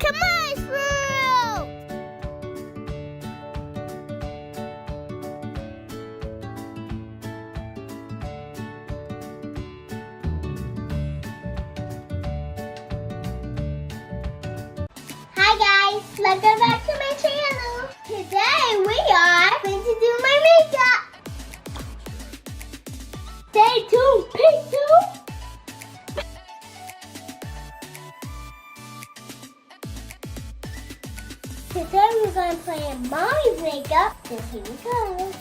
KAMYA'S world! Hi guys, welcome back to my channel. Today we are going to do my makeup. Stay tuned, Pikachu. Today we're going to play Mommy's makeup, so here we go.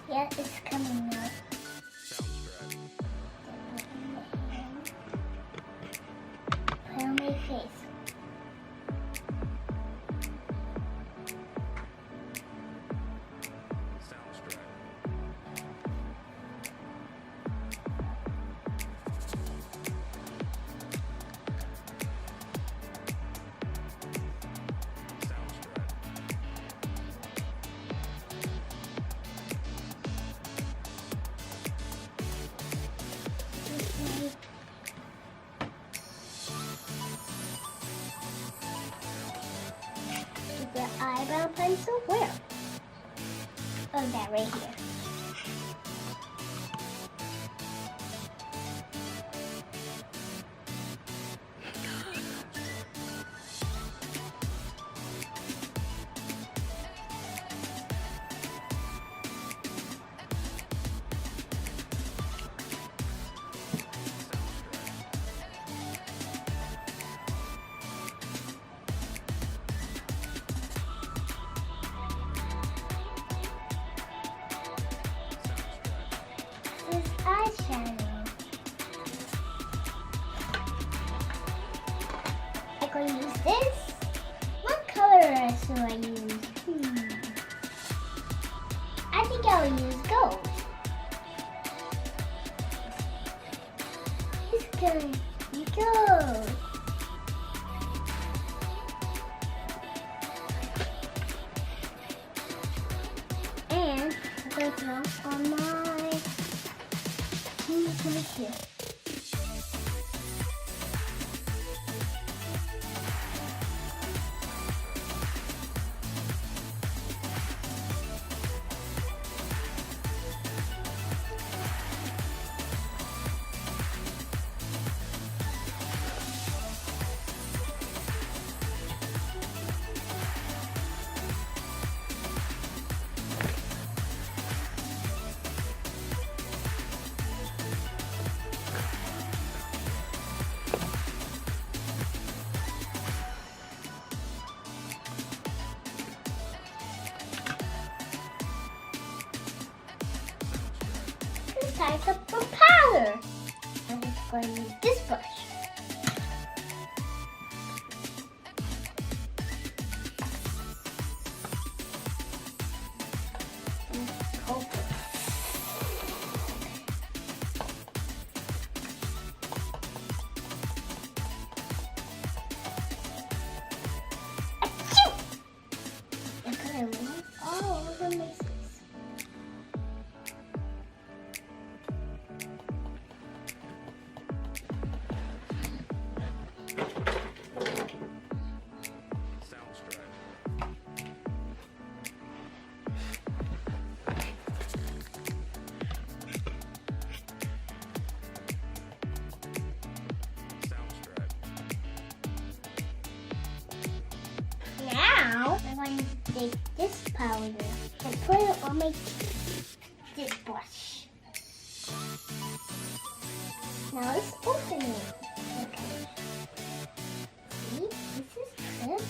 Yeah, it's coming out. Put on my face. The eyebrow pencil? Where? Oh, that right here. This eyeshadow. I'm going to use this. What color should I use? I think I'll use gold. It's going to be gold. And I'm going to put on my right here. Time to put powder. I'm just going to use this brush. And I want all the mixes. Now, I'm going to take this powder and put it on my this brush. Now let's open it. Okay. See, this is good.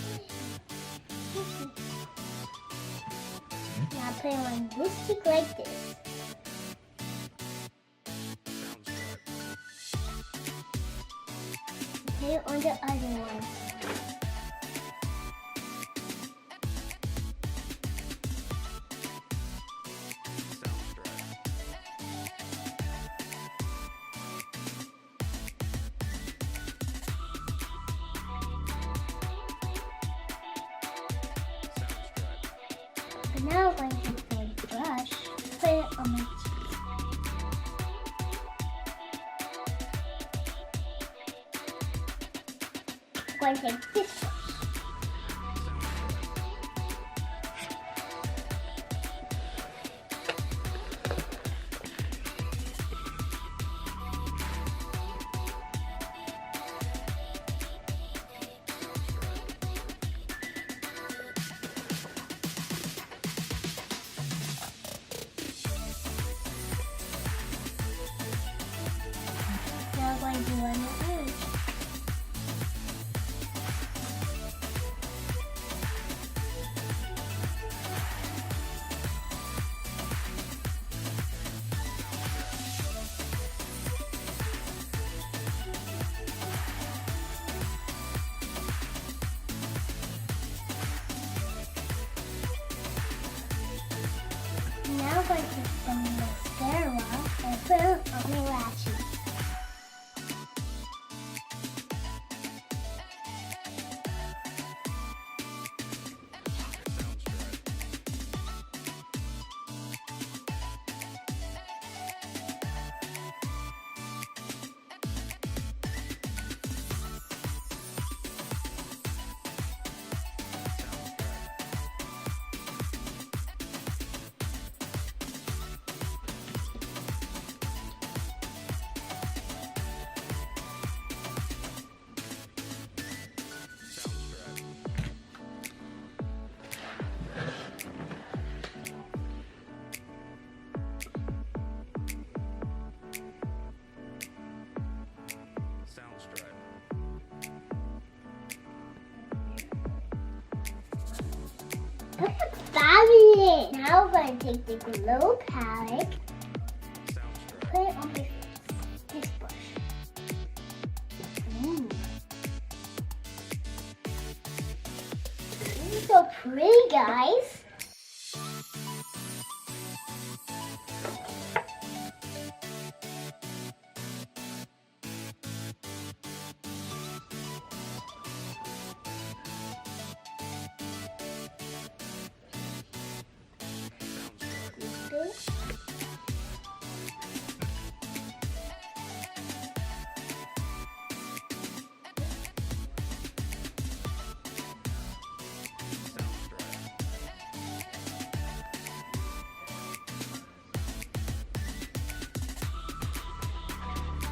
Now put it on this stick like this. Put it on the other one. Now I'm going to just going to take this brush. Now I'm going to do one of those. Now I'm going to take some mascara and put it on my lashes. That's fabulous! Now I'm going to take the glow palette, put it on this brush. This is so pretty, guys.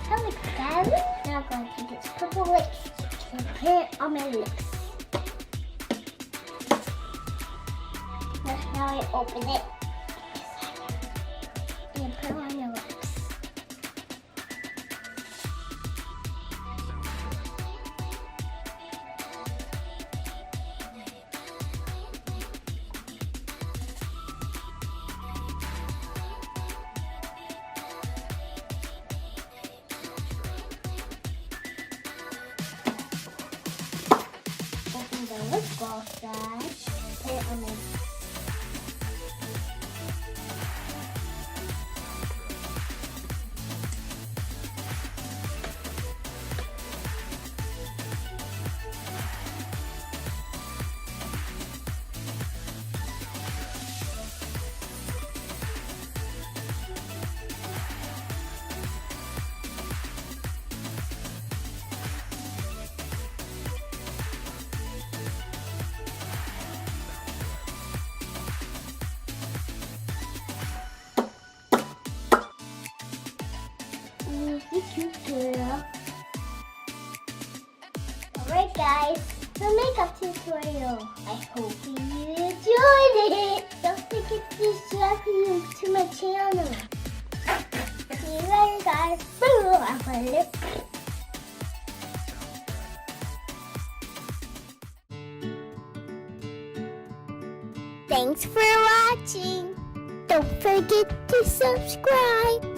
That looks good. Now I'm going to take this purple lips and put it on my lips. Now I open it and put it on your lips. Open the lip gloss side, put it on my lips. Tutorial. Alright guys, the makeup tutorial. I hope you enjoyed it. Don't forget to subscribe to my channel. See you later guys. Thanks for watching. Don't forget to subscribe.